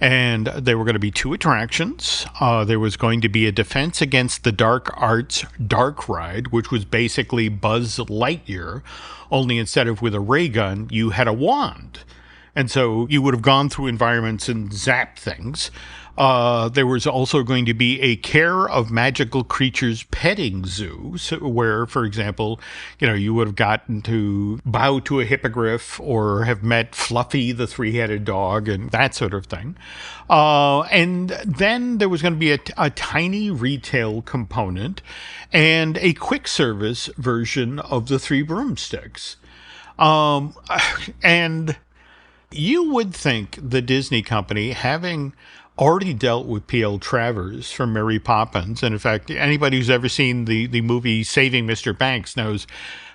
B: And there were going to be 2 attractions. There was going to be a Defense Against the Dark Arts dark ride, which was basically Buzz Lightyear, only instead of with a ray gun, you had a wand. And so you would have gone through environments and zapped things. There was also going to be a Care of Magical Creatures petting zoo, where, for example, you would have gotten to bow to a hippogriff or have met Fluffy, the 3-headed dog, and that sort of thing. And then there was going to be a tiny retail component and a quick service version of the 3 broomsticks. And you would think the Disney company, having already dealt with P.L. Travers from Mary Poppins, and in fact, anybody who's ever seen the movie Saving Mr. Banks knows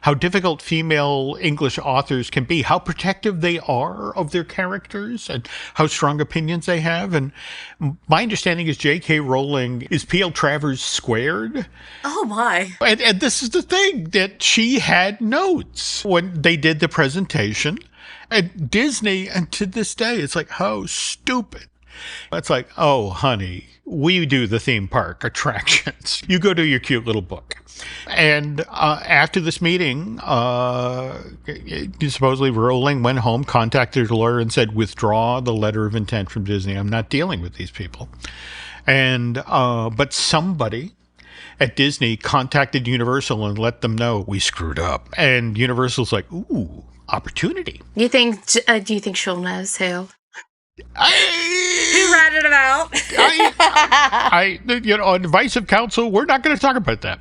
B: how difficult female English authors can be, how protective they are of their characters, and how strong opinions they have. And my understanding is J.K. Rowling is P.L. Travers squared.
K: Oh, my.
B: And this is the thing, that she had notes when they did the presentation. And Disney, and to this day, it's like, how stupid It's like, oh, honey, we do the theme park attractions. You go do your cute little book. And after this meeting, supposedly Rowling went home, contacted her lawyer and said, withdraw the letter of intent from Disney. I'm not dealing with these people. And but somebody at Disney contacted Universal and let them know we screwed up. And Universal's like, ooh, opportunity.
C: Do you think she'll knows who? Who ratted him out?
B: On advice of counsel, we're not going to talk about that.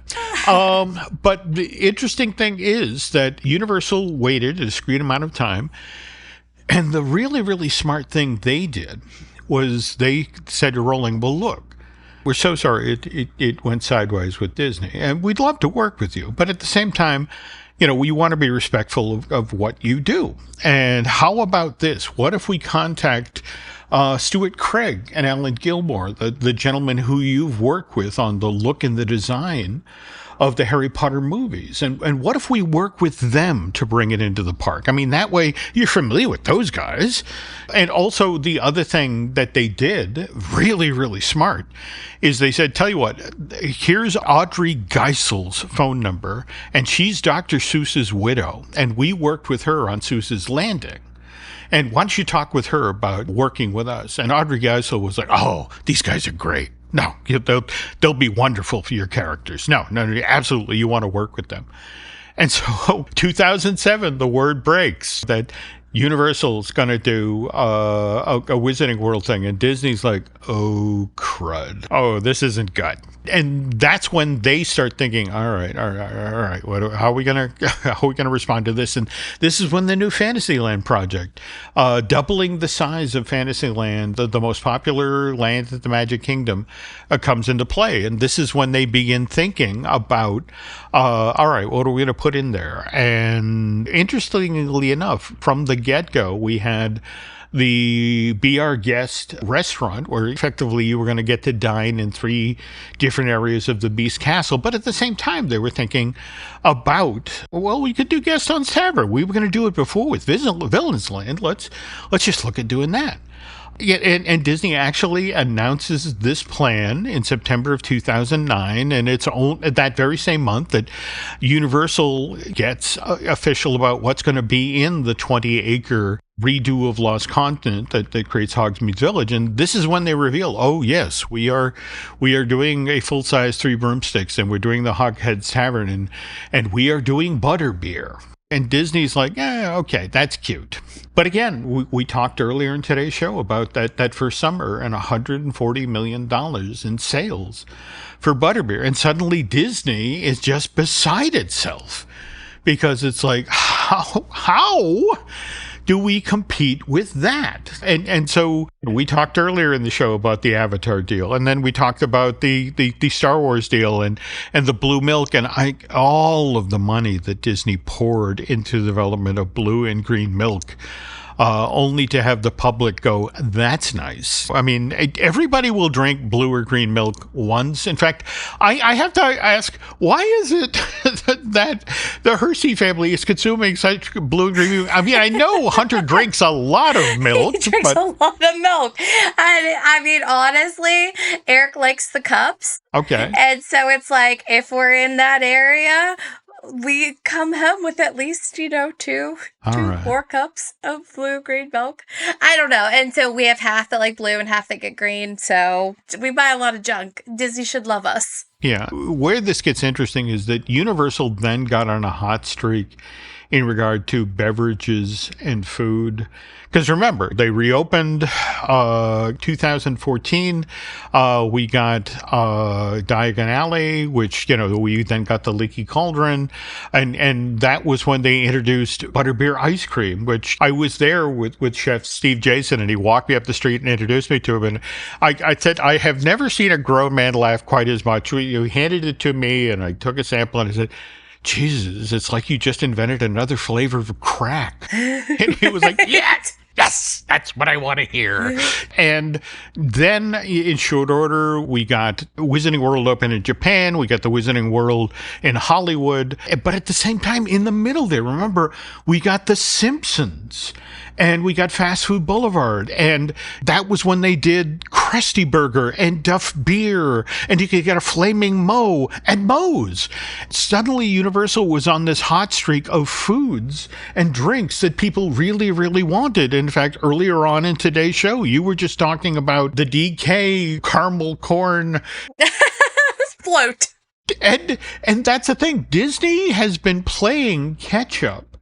B: But the interesting thing is that Universal waited a discrete amount of time. And the really, really smart thing they did was they said to Rowling, well, look, we're so sorry it went sideways with Disney. And we'd love to work with you. But at the same time, we want to be respectful of what you do. And how about this? What if we contact Stuart Craig and Alan Gilmore, the gentlemen who you've worked with on the look and the design of the Harry Potter movies? And what if we work with them to bring it into the park? I mean, that way you're familiar with those guys. And also the other thing that they did, really, really smart, is they said, tell you what, here's Audrey Geisel's phone number, and she's Dr. Seuss's widow, and we worked with her on Seuss's Landing. And why don't you talk with her about working with us? And Audrey Geisel was like, oh, these guys are great. No, they'll be wonderful for your characters. No, absolutely, you want to work with them. And so 2007, the word breaks that Universal's going to do a Wizarding World thing, and Disney's like, oh, crud. Oh, this isn't good. And that's when they start thinking, all right. How are we going to respond to this? And this is when the new Fantasyland project, doubling the size of Fantasyland, the most popular land at the Magic Kingdom, comes into play. And this is when they begin thinking about, all right, what are we going to put in there? And interestingly enough, from the get-go, we had the Be Our Guest restaurant, where effectively you were going to get to dine in 3 different areas of the Beast Castle. But at the same time, they were thinking about, well, we could do Gaston's Tavern. We were going to do it before with Villain's Land. Let's just look at doing that. Yeah, and Disney actually announces this plan in September of 2009, and it's that very same month that Universal gets official about what's going to be in the 20-acre redo of Lost Continent that creates Hogsmeade Village. And this is when they reveal, oh yes, we are doing a full-size 3 broomsticks, and we're doing the Hoghead's Tavern, and we are doing butterbeer. And Disney's like, yeah, okay, that's cute. But again, we talked earlier in today's show about that first summer and $140 million in sales for butterbeer. And suddenly Disney is just beside itself because it's like, how do we compete with that? And so we talked earlier in the show about the Avatar deal, and then we talked about the Star Wars deal and the blue milk, and all of the money that Disney poured into the development of blue and green milk, only to have the public go, that's nice. I mean, everybody will drink blue or green milk once. In fact, I have to ask, why is it that the Hersey family is consuming such blue and green milk? I mean, I know Hunter drinks a lot of milk.
C: He drinks a lot of milk. I mean, honestly, Eric likes the cups.
B: Okay.
C: And so it's like, if we're in that area, we come home with at least, 2
B: right.
C: 4 cups of blue green milk. I don't know. And so we have half that like blue and half that get green. So we buy a lot of junk. Disney should love us.
B: Yeah. Where this gets interesting is that Universal then got on a hot streak in regard to beverages and food. Because remember, they reopened 2014. We got Diagon Alley, which, we then got the Leaky Cauldron. And that was when they introduced butterbeer ice cream, which I was there with Chef Steve Jason, and he walked me up the street and introduced me to him. And I said, I have never seen a grown man laugh quite as much. He handed it to me, and I took a sample, and I said, Jesus, it's like you just invented another flavor of crack. And he was like, yes, that's what I want to hear. And then in short order, we got Wizarding World open in Japan. We got the Wizarding World in Hollywood. But at the same time, in the middle there, remember, we got The Simpsons. and we got Fast Food Boulevard, and that was when they did Krusty Burger and Duff Beer, and you could get a Flaming Moe at Moe's. Suddenly, Universal was on this hot streak of foods and drinks that people really, really wanted. In fact, earlier on in today's show, you were just talking about the DK caramel corn
C: float.
B: And that's the thing. Disney has been playing catch up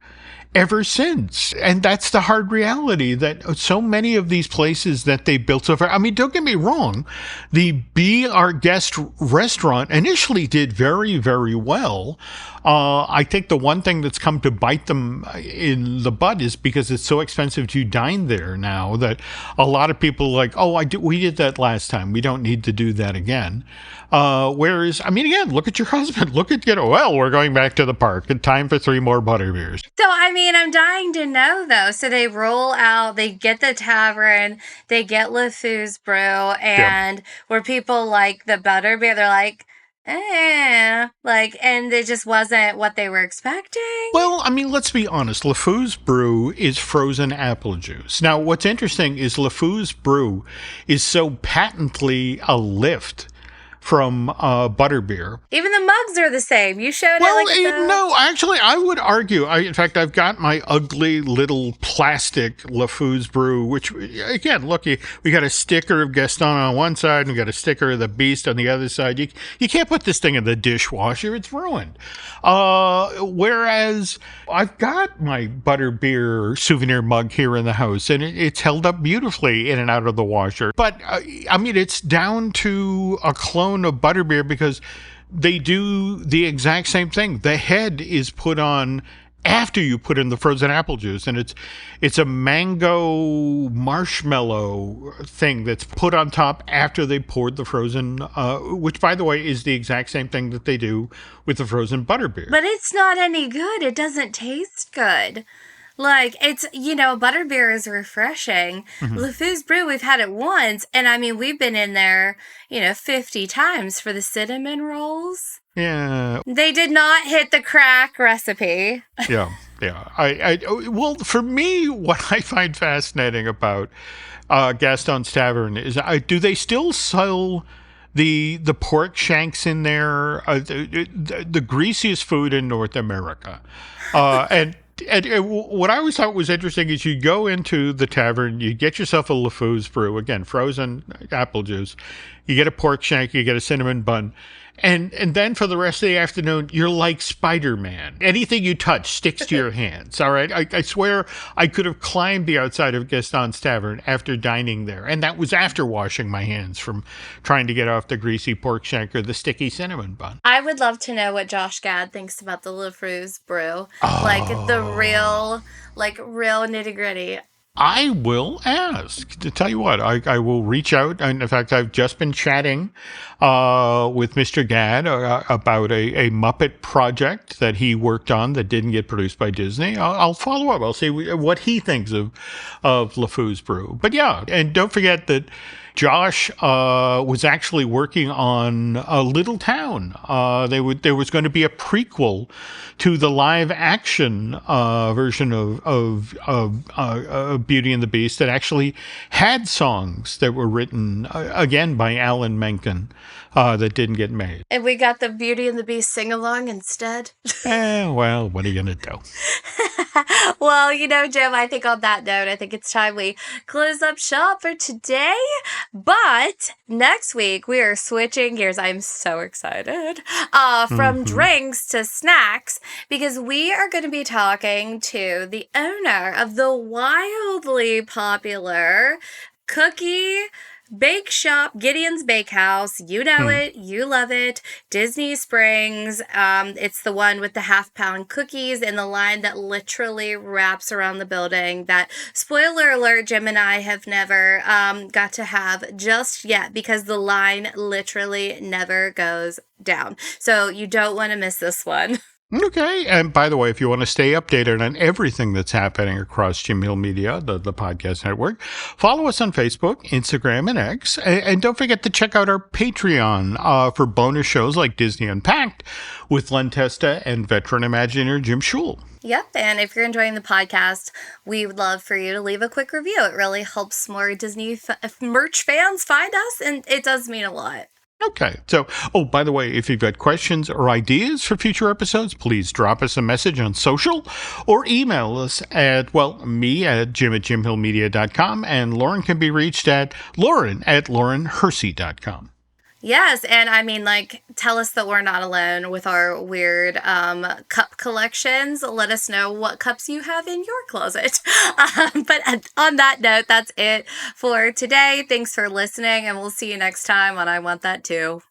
B: ever since. And that's the hard reality, that so many of these places that they built so far. I mean, don't get me wrong. The Be Our Guest restaurant initially did very, very well. I think the one thing that's come to bite them in the butt is because it's so expensive to dine there now that a lot of people are like, oh, we did that last time. We don't need to do that again. Whereas, I mean, again, look at your husband. Look at, well, we're going back to the park. Time for 3 more butterbeers.
C: So, I mean, I'm dying to know, though. So they roll out, they get the tavern, they get LeFou's brew, and where people like the butterbeer, they're like, and it just wasn't what they were expecting.
B: Well, I mean, let's be honest. LeFou's brew is frozen apple juice. Now, what's interesting is LeFou's brew is so patently a lift from butterbeer.
C: Even the mugs are the same. You showed it
B: no, actually, I would argue. In fact, I've got my ugly little plastic LeFou's brew, which, again, look, we got a sticker of Gaston on one side and we got a sticker of the Beast on the other side. You can't put this thing in the dishwasher. It's ruined. Whereas I've got my butterbeer souvenir mug here in the house, and it's held up beautifully in and out of the washer. But, I mean, it's down to a clone of butterbeer because they do the exact same thing. The head is put on after you put in the frozen apple juice, and it's a mango marshmallow thing that's put on top after they poured the frozen, which, by the way, is the exact same thing that they do with the frozen butterbeer.
C: But it's not any good. It doesn't taste good. Like, it's, butterbeer is refreshing.
B: Mm-hmm.
C: LeFou's brew, we've had it once, and I mean, we've been in there, 50 times for the cinnamon rolls.
B: Yeah.
C: They did not hit the crack recipe.
B: Yeah. Well, for me, what I find fascinating about Gaston's Tavern is, do they still sell the pork shanks in there? The greasiest food in North America. And what I always thought was interesting is you go into the tavern, you get yourself a LeFou's brew, again, frozen apple juice, you get a pork shank, you get a cinnamon bun, and then for the rest of the afternoon, you're like Spider-Man. Anything you touch sticks to your hands, all right? I swear I could have climbed the outside of Gaston's Tavern after dining there, and that was after washing my hands from trying to get off the greasy pork shank or the sticky cinnamon bun.
C: I would love to know what Josh Gad thinks about the LeFou's brew. Like, the real nitty-gritty.
B: I will ask. To tell you what, I will reach out. And in fact, I've just been chatting with Mr. Gad about a Muppet project that he worked on that didn't get produced by Disney. I'll follow up. I'll see what he thinks of LeFou's brew. But yeah, and don't forget that Josh was actually working on Little Town. There was going to be a prequel to the live action version of Beauty and the Beast that actually had songs that were written again by Alan Menken that didn't get made.
C: And we got the Beauty and the Beast sing-along instead.
B: Well, what are you going to do?
C: Well, Jim, I think on that note, I think it's time we close up shop for today. But next week, we are switching gears. I'm so excited. From drinks to snacks, because we are going to be talking to the owner of the wildly popular cookie bake shop, Gideon's Bakehouse. You know it. You love it. Disney Springs. It's the one with the half-pound cookies in the line that literally wraps around the building that, spoiler alert, Jim and I have never got to have just yet because the line literally never goes down. So you don't want to miss this one.
B: Okay. And by the way, if you want to stay updated on everything that's happening across Jim Hill Media, the podcast network, follow us on Facebook, Instagram, and X. And don't forget to check out our Patreon for bonus shows like Disney Unpacked with Len Testa and veteran Imagineer Jim Schul.
C: Yep. And if you're enjoying the podcast, we would love for you to leave a quick review. It really helps more Disney merch fans find us, and it does mean a lot.
B: Okay. So, by the way, if you've got questions or ideas for future episodes, please drop us a message on social or email us at, me at jim@jimhillmedia.com, and Lauren can be reached at lauren@laurenhersey.com.
C: Yes, and I mean, tell us that we're not alone with our weird cup collections. Let us know what cups you have in your closet. But on that note, that's it for today. Thanks for listening, and we'll see you next time on I Want That Too.